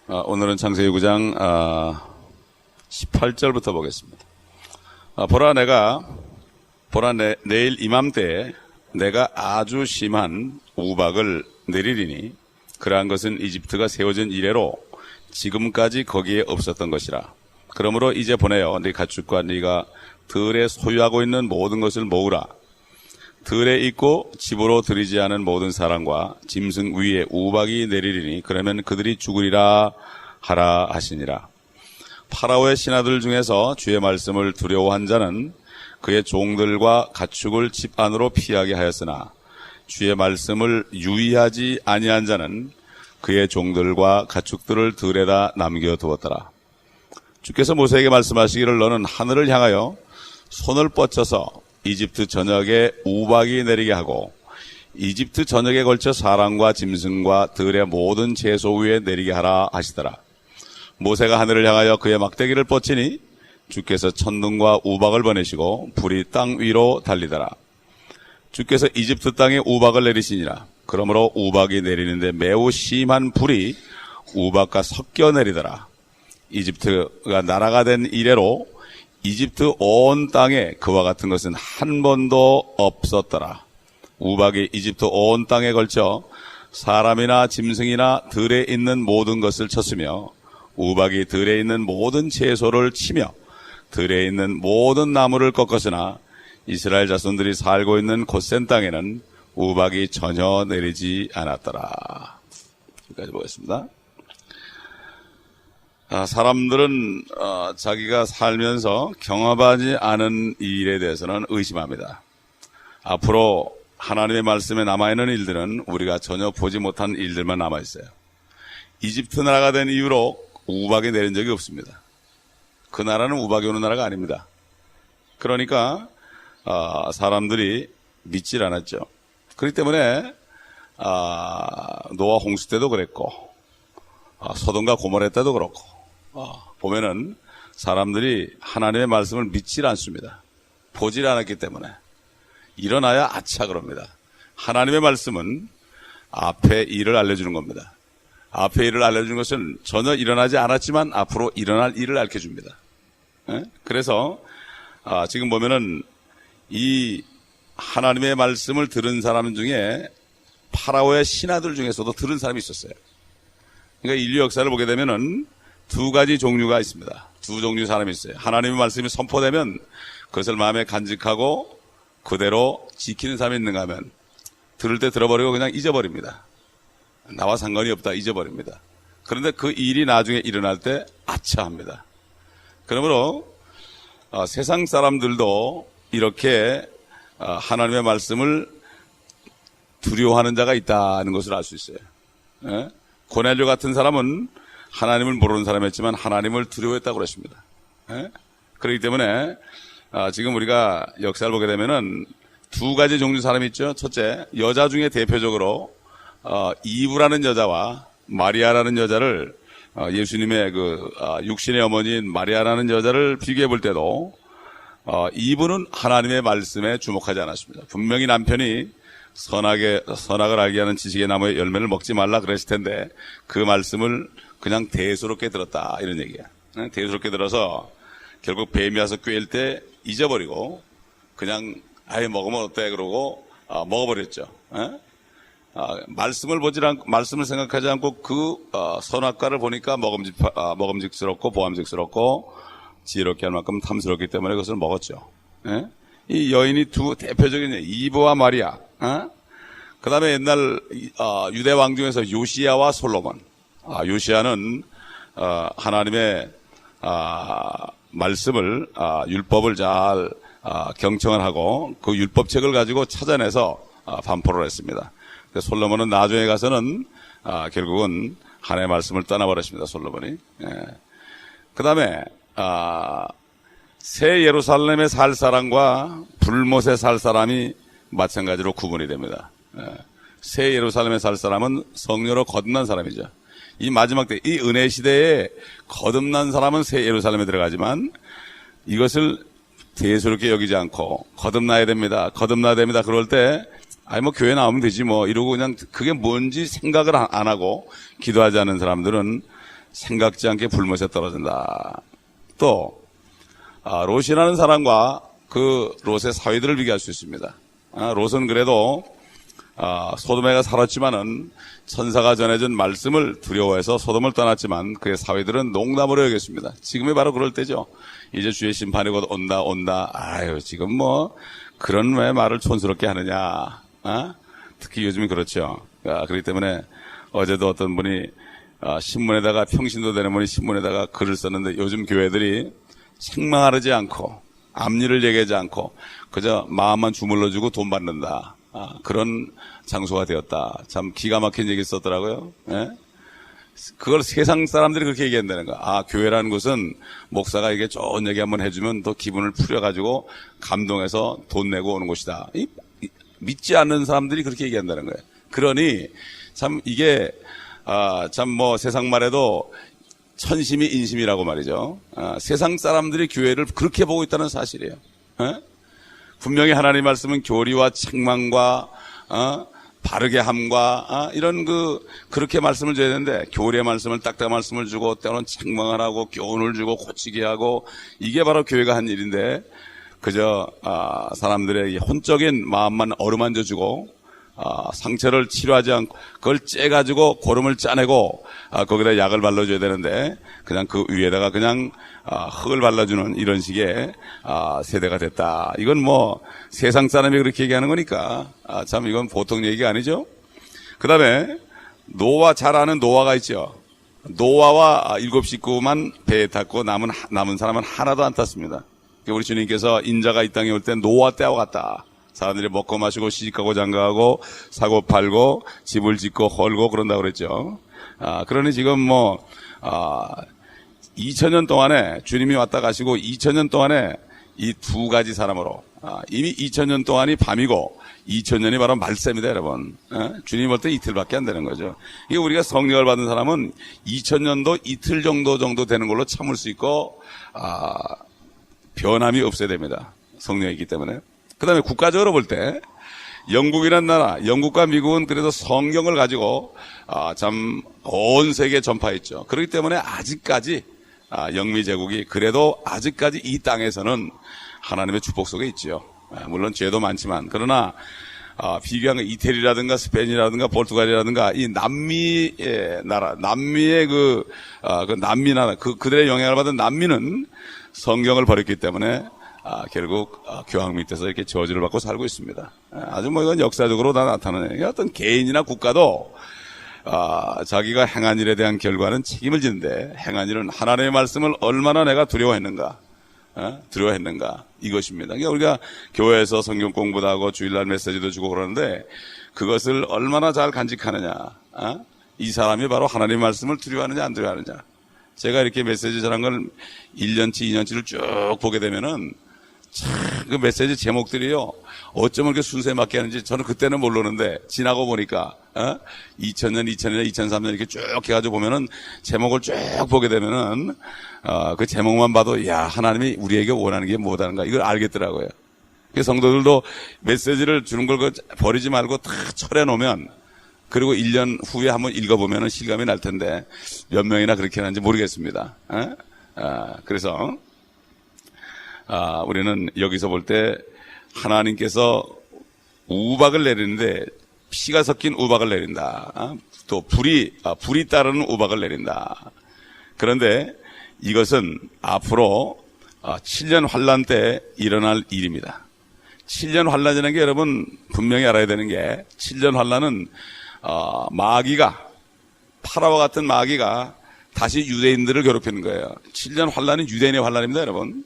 오늘은 창세기 9장 18절부터 보겠습니다. 보라 내일 이맘때에 내가 아주 심한 우박을 내리리니 그러한 것은 이집트가 세워진 이래로 지금까지 거기에 없었던 것이라. 그러므로 이제 보내어 네 가축과 네가 들에 소유하고 있는 모든 것을 모으라. 들에 있고 집으로 들이지 않은 모든 사람과 짐승 위에 우박이 내리리니 그러면 그들이 죽으리라 하라 하시니라. 파라오의 신하들 중에서 주의 말씀을 두려워한 자는 그의 종들과 가축을 집 안으로 피하게 하였으나 주의 말씀을 유의하지 아니한 자는 그의 종들과 가축들을 들에다 남겨두었더라. 주께서 모세에게 말씀하시기를 너는 하늘을 향하여 손을 뻗쳐서 이집트 전역에 우박이 내리게 하고 이집트 전역에 걸쳐 사람과 짐승과 들의 모든 채소 위에 내리게 하라 하시더라. 모세가 하늘을 향하여 그의 막대기를 뻗치니 주께서 천둥과 우박을 보내시고 불이 땅 위로 달리더라. 주께서 이집트 땅에 우박을 내리시니라. 그러므로 우박이 내리는데 매우 심한 불이 우박과 섞여 내리더라. 이집트가 나라가 된 이래로 이집트 온 땅에 그와 같은 것은 한 번도 없었더라. 우박이 이집트 온 땅에 걸쳐 사람이나 짐승이나 들에 있는 모든 것을 쳤으며 우박이 들에 있는 모든 채소를 치며 들에 있는 모든 나무를 꺾었으나 이스라엘 자손들이 살고 있는 곧센 땅에는 우박이 전혀 내리지 않았더라. 여기까지 보겠습니다. 사람들은 자기가 살면서 경험하지 않은 일에 대해서는 의심합니다. 앞으로 하나님의 말씀에 남아있는 일들은 우리가 전혀 보지 못한 일들만 남아있어요. 이집트 나라가 된 이후로 우박이 내린 적이 없습니다. 그 나라는 우박이 오는 나라가 아닙니다. 그러니까 사람들이 믿질 않았죠. 그렇기 때문에 노아 홍수 때도 그랬고 소돔과 고모라 때도 그렇고 보면은 사람들이 하나님의 말씀을 믿질 않습니다. 보질 않았기 때문에. 일어나야 아차 그럽니다. 하나님의 말씀은 앞에 일을 알려주는 겁니다. 앞에 일을 알려주는 것은 전혀 일어나지 않았지만 앞으로 일어날 일을 알려줍니다. 그래서 지금 보면은 이 하나님의 말씀을 들은 사람 중에 파라오의 신하들 중에서도 들은 사람이 있었어요. 그러니까 인류 역사를 보게 되면은 두 가지 종류가 있습니다. 두 종류 사람이 있어요. 하나님의 말씀이 선포되면 그것을 마음에 간직하고 그대로 지키는 사람이 있는가 하면 들을 때 들어버리고 그냥 잊어버립니다. 나와 상관이 없다 잊어버립니다. 그런데 그 일이 나중에 일어날 때 아차합니다. 그러므로 세상 사람들도 이렇게 하나님의 말씀을 두려워하는 자가 있다는 것을 알 수 있어요. 고넬료 같은 사람은 하나님을 모르는 사람이었지만 하나님을 두려워했다고 그랬습니다. 그렇기 때문에 지금 우리가 역사를 보게 되면은 두 가지 종류 사람이 있죠. 첫째, 여자 중에 대표적으로 이브라는 여자와 마리아라는 여자를 예수님의 육신의 어머니인 마리아라는 여자를 비교해 볼 때도 이브는 하나님의 말씀에 주목하지 않았습니다. 분명히 남편이 선악을 알게 하는 지식의 나무의 열매를 먹지 말라 그랬을 텐데 그 말씀을 그냥 대수롭게 들었다 이런 얘기야. 대수롭게 들어서 결국 뱀이 와서 꿰일 때 잊어버리고 그냥 아예 먹으면 어때 그러고 먹어버렸죠. 말씀을 생각하지 않고 그 선악과를 보니까 먹음직스럽고 보암직스럽고 지혜롭게 할 만큼 탐스럽기 때문에 그것을 먹었죠. 이 여인이 두 대표적인 이브와 마리아. 그 다음에 옛날 유대 왕 중에서 요시야와 솔로몬. 요시야는 하나님의 말씀을 율법을 잘 경청을 하고 그 율법책을 가지고 찾아내서 반포를 했습니다. 솔로몬은 나중에 가서는 결국은 하나님의 말씀을 떠나버렸습니다. 솔로몬이. 그 다음에 새 예루살렘에 살 사람과 불못에 살 사람이 마찬가지로 구분이 됩니다. 새 예루살렘에 살 사람은 성녀로 거듭난 사람이죠. 이 마지막 때, 이 은혜 시대에 거듭난 사람은 새 예루살렘에 들어가지만 이것을 대수롭게 여기지 않고 거듭나야 됩니다. 그럴 때 교회 나오면 되지 이러고 그냥 그게 뭔지 생각을 안 하고 기도하지 않는 사람들은 생각지 않게 불못에 떨어진다. 또 롯이라는 사람과 그 롯의 사위들을 비교할 수 있습니다. 롯은 그래도 소돔에가 살았지만은 천사가 전해준 말씀을 두려워해서 소돔을 떠났지만 그의 사위들은 농담으로 여겼습니다. 지금이 바로 그럴 때죠. 이제 주의 심판이 곧 온다. 아유, 지금 뭐 그런 왜 말을 촌스럽게 하느냐. 특히 요즘이 그렇죠. 그렇기 때문에 어제도 어떤 분이 신문에다가 평신도 되는 분이 신문에다가 글을 썼는데 요즘 교회들이 책망하지 않고 앞일을 얘기하지 않고 그저 마음만 주물러주고 돈 받는다. 그런 장소가 되었다. 참 기가 막힌 얘기 썼더라고요. 예? 그걸 세상 사람들이 그렇게 얘기한다는 거야. 교회라는 곳은 목사가 이게 좋은 얘기 한번 해주면 또 기분을 풀어가지고 감동해서 돈 내고 오는 곳이다. 믿지 않는 사람들이 그렇게 얘기한다는 거예요. 그러니 참 이게 참 뭐 세상 말에도 천심이 인심이라고 말이죠. 세상 사람들이 교회를 그렇게 보고 있다는 사실이에요. 예? 분명히 하나님 말씀은 교리와 책망과 바르게 함과 이런 그렇게 말씀을 줘야 되는데 교리의 말씀을 딱딱한 말씀을 주고 때로는 책망을 하고 교훈을 주고 고치게 하고 이게 바로 교회가 한 일인데 그저 사람들의 혼적인 마음만 어루만져 주고 상처를 치료하지 않고 그걸 째가지고 고름을 짜내고 거기다 약을 발라줘야 되는데 그냥 그 위에다가 그냥 흙을 발라주는 이런 식의 세대가 됐다. 이건 뭐 세상 사람이 그렇게 얘기하는 거니까 참 이건 보통 얘기가 아니죠. 그 다음에 노아, 잘 아는 노아가 있죠. 노아와 7 식구만 배에 탔고 남은 사람은 하나도 안 탔습니다. 우리 주님께서 인자가 이 땅에 올 때 노아 때와 같다. 사람들이 먹고 마시고 시집가고 장가가고 사고 팔고 집을 짓고 헐고 그런다고 그랬죠. 그러니 지금 뭐 2000년 동안에 주님이 왔다 가시고 2000년 동안에 이 두 가지 사람으로 이미 2000년 동안이 밤이고 2000년이 바로 말세입니다, 여러분. 주님 올 때 이틀밖에 안 되는 거죠. 이게 우리가 성령을 받은 사람은 2000년도 이틀 정도 되는 걸로 참을 수 있고 변함이 없어야 됩니다. 성령이기 때문에. 그 다음에 국가적으로 볼 때 영국이라는 나라, 영국과 미국은 그래도 성경을 가지고 참 온 세계에 전파했죠. 그렇기 때문에 아직까지 영미 제국이 그래도 아직까지 이 땅에서는 하나님의 축복 속에 있죠. 물론 죄도 많지만 그러나 비교한 이태리라든가 스페인이라든가 포르투갈이라든가 이 남미의 나라, 남미의 그 남미 나라, 그들의 영향을 받은 남미는 성경을 버렸기 때문에 결국 교황 밑에서 이렇게 저주를 받고 살고 있습니다. 아주 뭐 이건 역사적으로 다 나타나는 어떤 개인이나 국가도 자기가 행한 일에 대한 결과는 책임을 지는데 행한 일은 하나님의 말씀을 얼마나 내가 두려워했는가 이것입니다. 그러니까 우리가 교회에서 성경 공부도 하고 주일날 메시지도 주고 그러는데 그것을 얼마나 잘 간직하느냐. 이 사람이 바로 하나님의 말씀을 두려워하느냐 안 두려워하느냐. 제가 이렇게 메시지 전한 걸 1년치 2년치를 쭉 보게 되면은 참 그 메시지 제목들이요 어쩌면 그렇게 순서에 맞게 하는지 저는 그때는 모르는데 지나고 보니까 2000년, 2002년, 2003년 이렇게 쭉 해가지고 보면은 제목을 쭉 보게 되면은 그 제목만 봐도 야 하나님이 우리에게 원하는 게 뭐다는가 이걸 알겠더라고요. 그래서 성도들도 메시지를 주는 걸 버리지 말고 다 철해놓으면 그리고 1년 후에 한번 읽어보면은 실감이 날 텐데 몇 명이나 그렇게 하는지 모르겠습니다. 그래서 우리는 여기서 볼 때 하나님께서 우박을 내리는데 피가 섞인 우박을 내린다. 또 불이 따르는 우박을 내린다. 그런데 이것은 앞으로 7년 환란 때 일어날 일입니다. 7년 환란이라는 게 여러분 분명히 알아야 되는 게 7년 환란은 마귀가 파라와 같은 마귀가 다시 유대인들을 괴롭히는 거예요. 7년 환란은 유대인의 환란입니다, 여러분.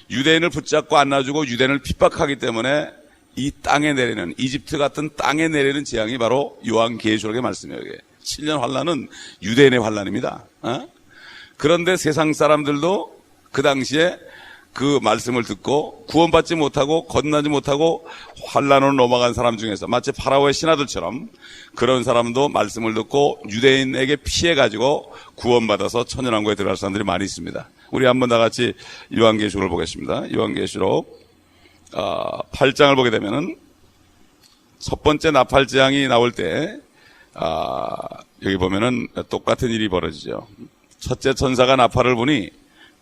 유대인을 붙잡고 안 놔주고 유대인을 핍박하기 때문에 이 땅에 내리는 이집트 같은 땅에 내리는 재앙이 바로 요한계시록의 말씀이에요. 7년 환란은 유대인의 환란입니다. 그런데 세상 사람들도 그 당시에 그 말씀을 듣고 구원받지 못하고 건너지 못하고 환란으로 넘어간 사람 중에서 마치 파라오의 신하들처럼 그런 사람도 말씀을 듣고 유대인에게 피해가지고 구원받아서 천연왕국에 들어갈 사람들이 많이 있습니다. 우리 한번 다 같이 요한계시록을 보겠습니다. 요한계시록 8장을 보게 되면은 첫 번째 나팔 재앙이 나올 때 여기 보면은 똑같은 일이 벌어지죠. 첫째 천사가 나팔을 부니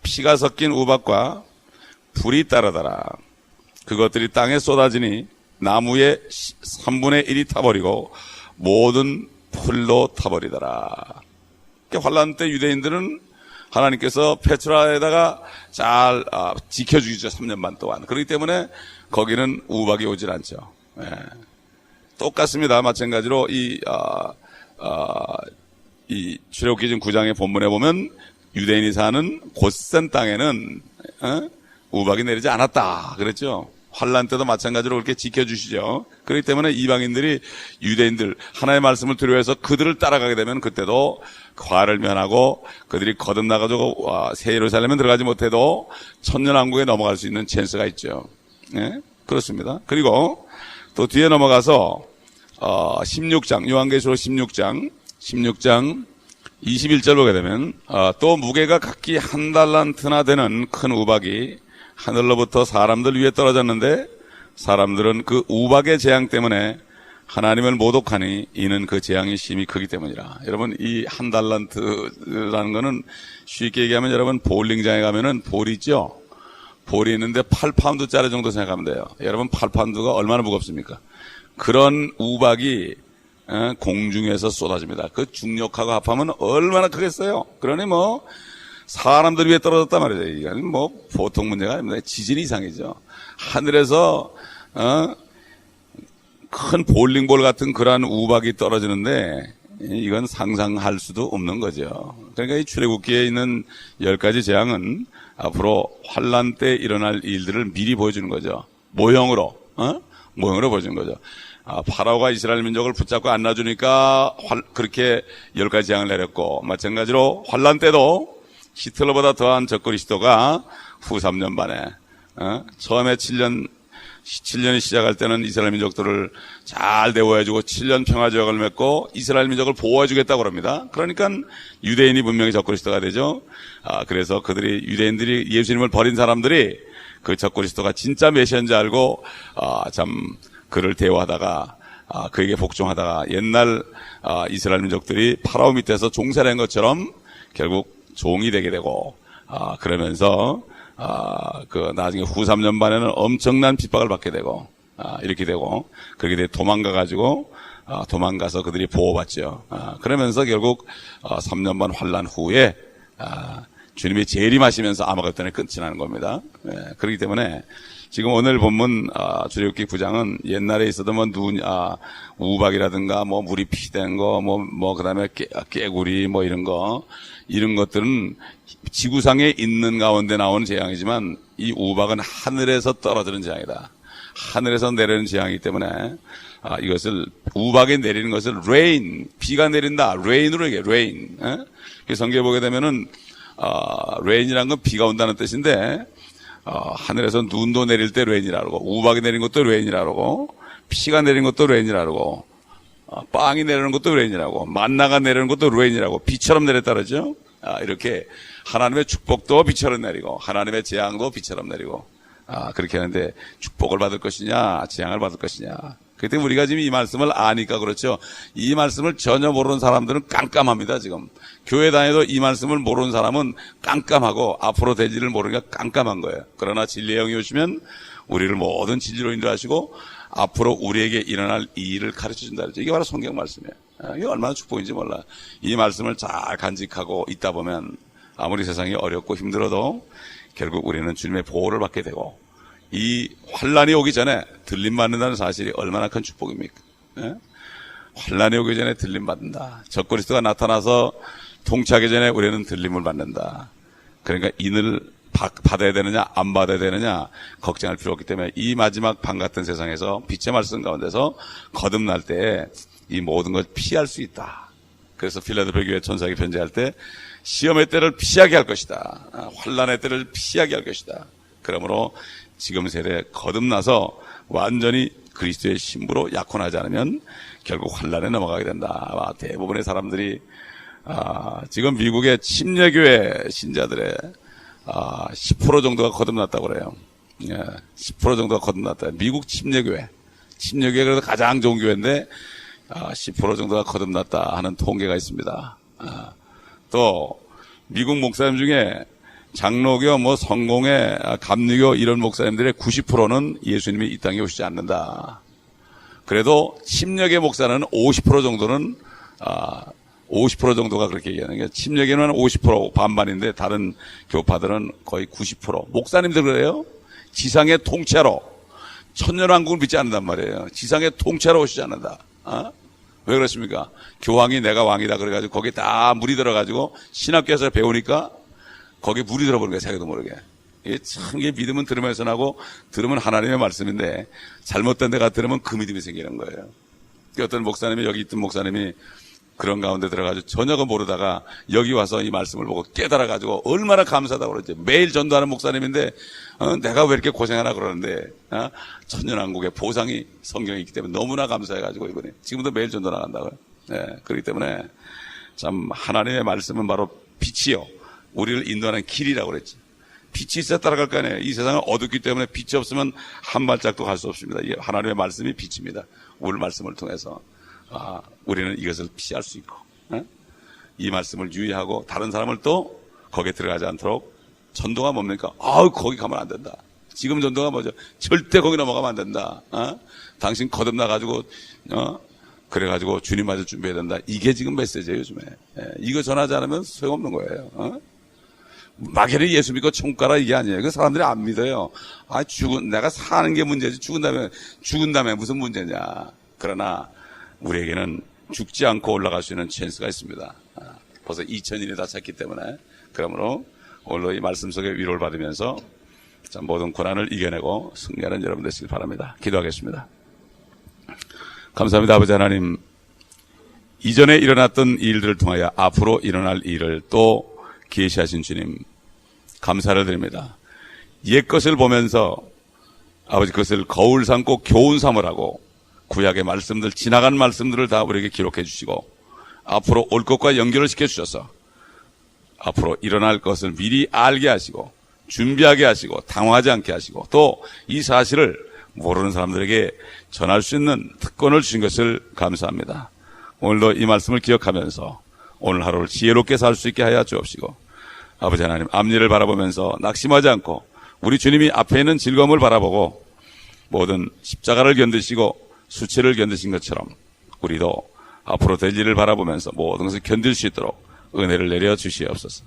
피가 섞인 우박과 불이 따르더라. 그것들이 땅에 쏟아지니 나무의 3분의 1이 타버리고 모든 풀도 타버리더라. 환란 때 유대인들은 하나님께서 페트라에다가 잘 지켜주시죠. 3년 반 동안. 그렇기 때문에 거기는 우박이 오질 않죠. 예. 똑같습니다. 마찬가지로 이 출애굽기 9장의 본문에 보면 유대인이 사는 곧센 땅에는 우박이 내리지 않았다 그랬죠. 환란 때도 마찬가지로 그렇게 지켜주시죠. 그렇기 때문에 이방인들이 유대인들 하나님의 말씀을 두려워해서 그들을 따라가게 되면 그때도 과를 면하고 그들이 거듭나가지고 새 예루살렘에 들어가지 못해도 천년왕국에 넘어갈 수 있는 찬스가 있죠. 네? 그렇습니다. 그리고 또 뒤에 넘어가서 16장 요한계시록 16장 21절 보게 되면 또 무게가 각기 1달란트나 되는 큰 우박이 하늘로부터 사람들 위에 떨어졌는데 사람들은 그 우박의 재앙 때문에 하나님을 모독하니 이는 그 재앙이 심히 크기 때문이라. 여러분 이 1달란트라는 거는 쉽게 얘기하면 여러분 보울링장에 가면은 볼이 있죠. 볼이 있는데 8파운드짜리 정도 생각하면 돼요. 여러분 8파운드가 얼마나 무겁습니까? 그런 우박이 공중에서 쏟아집니다. 그 중력하고 합하면 얼마나 크겠어요. 그러니 뭐 사람들 위에 떨어졌단 말이죠. 이건 뭐 보통 문제가 아닙니다. 지진이 이상이죠. 하늘에서 큰 볼링볼 같은 그러한 우박이 떨어지는데 이건 상상할 수도 없는 거죠. 그러니까 이 출애굽기에 있는 10가지 재앙은 앞으로 환란 때 일어날 일들을 미리 보여주는 거죠. 모형으로 보여주는 거죠. 파라오가 이스라엘 민족을 붙잡고 안 놔주니까 그렇게 10가지 재앙을 내렸고, 마찬가지로 환란 때도 히틀러보다 더한 적그리스도가 후 3년 만에 처음에 7년이 시작할 때는 이스라엘 민족들을 잘 대우해주고 7년 평화조약을 맺고 이스라엘 민족을 보호해주겠다고 합니다. 그러니까 유대인이 분명히 적그리스도가 되죠. 그래서 유대인들이 예수님을 버린 사람들이 그 적그리스도가 진짜 메시아인지 알고 참 그를 대우하다가 그에게 복종하다가 옛날 이스라엘 민족들이 파라오 밑에서 종살이한 것처럼 결국 종이 되게 되고 그러면서 나중에 후 3년 반에는 엄청난 핍박을 받게 되고 이렇게 되고 그렇게 돼 도망가서 그들이 보호받죠. 그러면서 결국 3년 반 환란 후에 주님이 재림하시면서 아마겟돈의 끝이 나는 겁니다. 그렇기 때문에 지금 오늘 본문 출애굽기 9장은 옛날에 있어도 뭐 우박이라든가 뭐 물이 피된 거 뭐 그다음에 깨구리 뭐 이런 것들은 지구상에 있는 가운데 나오는 재앙이지만 이 우박은 하늘에서 떨어지는 재앙이다. 하늘에서 내리는 재앙이기 때문에 이것을 우박에 내리는 것을 rain, 비가 내린다. rain으로 얘기해. rain. 성경에 보게 되면은 rain이라는 건 비가 온다는 뜻인데 하늘에서 눈도 내릴 때 rain이라고, 우박이 내린 것도 rain이라고, 피가 내린 것도 rain이라고, 빵이 내리는 것도 rain이라고, 만나가 내리는 것도 rain이라고, 비처럼 내렸다 그러죠. 이렇게 하나님의 축복도 비처럼 내리고 하나님의 재앙도 비처럼 내리고 그렇게 하는데 축복을 받을 것이냐 재앙을 받을 것이냐. 그때 우리가 지금 이 말씀을 아니까 그렇죠. 이 말씀을 전혀 모르는 사람들은 깜깜합니다. 지금 교회 다녀도 이 말씀을 모르는 사람은 깜깜하고 앞으로 될 일을 모르니까 깜깜한 거예요. 그러나 진리의 영이 오시면 우리를 모든 진리로 인도하시고 앞으로 우리에게 일어날 이 일을 가르쳐준다. 이게 바로 성경 말씀이에요. 이게 얼마나 축복인지 몰라. 이 말씀을 잘 간직하고 있다 보면 아무리 세상이 어렵고 힘들어도 결국 우리는 주님의 보호를 받게 되고 이 환란이 오기 전에 들림 받는다는 사실이 얼마나 큰 축복입니까? 환란이 오기 전에 들림 받는다. 적그리스도가 나타나서 통치하기 전에 우리는 들림을 받는다. 그러니까 인을 받아야 되느냐 안 받아야 되느냐 걱정할 필요 없기 때문에 이 마지막 밤 같은 세상에서 빛의 말씀 가운데서 거듭날 때 이 모든 걸 피할 수 있다. 그래서 필라델피아 교회 천사에게 편지할 때 시험의 때를 피하게 할 것이다. 환란의 때를 피하게 할 것이다. 그러므로 지금 세대에 거듭나서 완전히 그리스도의 신부로 약혼하지 않으면 결국 환란에 넘어가게 된다. 대부분의 사람들이 지금 미국의 침례교회 신자들의 10% 정도가 거듭났다고 그래요. 10% 정도가 거듭났다. 미국 침례교회 그래도 가장 좋은 교회인데 10% 정도가 거듭났다 하는 통계가 있습니다. 또 미국 목사님 중에 장로교, 성공회, 감리교 이런 목사님들의 90%는 예수님이 이 땅에 오시지 않는다. 그래도 침략의 목사는 50% 정도는 50% 정도가 그렇게 얘기하는 게, 침략에는 50% 반반인데 다른 교파들은 거의 90%. 목사님들 그래요? 지상의 통째로 천년왕국을 믿지 않는단 말이에요. 지상의 통째로 오시지 않는다. 왜 그렇습니까? 교황이 내가 왕이다 그래가지고 거기에 다 물이 들어가지고 신학교에서 배우니까 거기에 물이 들어버린 거예요. 자기도 모르게. 이게 참, 이게 믿음은 들으면서 나고, 들으면 하나님의 말씀인데 잘못된 데가 들으면 그 믿음이 생기는 거예요. 어떤 목사님이, 여기 있던 목사님이 그런 가운데 들어가지고 전혀 모르다가 여기 와서 이 말씀을 보고 깨달아가지고 얼마나 감사하다고 그러지. 매일 전도하는 목사님인데 내가 왜 이렇게 고생하나 그러는데 천년왕국의 보상이 성경에 있기 때문에 너무나 감사해가지고 이번에 지금도 매일 전도 나간다고요. 네, 그렇기 때문에 참 하나님의 말씀은 바로 빛이요, 우리를 인도하는 길이라고 그랬지. 빛이 있어야 따라갈 거 아니에요. 이 세상은 어둡기 때문에 빛이 없으면 한 발짝도 갈 수 없습니다. 하나님의 말씀이 빛입니다. 오늘 말씀을 통해서 우리는 이것을 피할 수 있고, 이 말씀을 유의하고 다른 사람을 또 거기에 들어가지 않도록. 전도가 뭡니까? 거기 가면 안 된다. 지금 전도가 뭐죠? 절대 거기 넘어가면 안 된다. 당신 거듭나가지고 그래가지고 주님 맞을 준비해야 된다. 이게 지금 메시지예요, 요즘에. 이거 전하지 않으면 소용없는 거예요. 막연히 예수 믿고 천국 가라 이게 아니에요. 그 사람들이 안 믿어요. 내가 사는 게 문제지 죽은 다음에 무슨 문제냐. 그러나 우리에게는 죽지 않고 올라갈 수 있는 찬스가 있습니다. 벌써 2000일이 다 찼기 때문에. 그러므로 오늘 이 말씀 속에 위로를 받으면서 모든 고난을 이겨내고 승리하는 여러분 되시길 바랍니다. 기도하겠습니다. 감사합니다. 아버지 하나님, 이전에 일어났던 일들을 통하여 앞으로 일어날 일을 또 계시하신 주님, 감사를 드립니다. 옛 것을 보면서 아버지 그것을 거울 삼고 교훈 삼으라고 구약의 말씀들, 지나간 말씀들을 다 우리에게 기록해 주시고 앞으로 올 것과 연결을 시켜 주셔서 앞으로 일어날 것을 미리 알게 하시고 준비하게 하시고 당황하지 않게 하시고 또 이 사실을 모르는 사람들에게 전할 수 있는 특권을 주신 것을 감사합니다. 오늘도 이 말씀을 기억하면서 오늘 하루를 지혜롭게 살 수 있게 하여 주옵시고, 아버지 하나님, 앞일을 바라보면서 낙심하지 않고 우리 주님이 앞에 있는 즐거움을 바라보고 모든 십자가를 견디시고 수치를 견디신 것처럼 우리도 앞으로 될 일을 바라보면서 모든 것을 견딜 수 있도록 은혜를 내려 주시옵소서.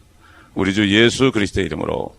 우리 주 예수 그리스도의 이름으로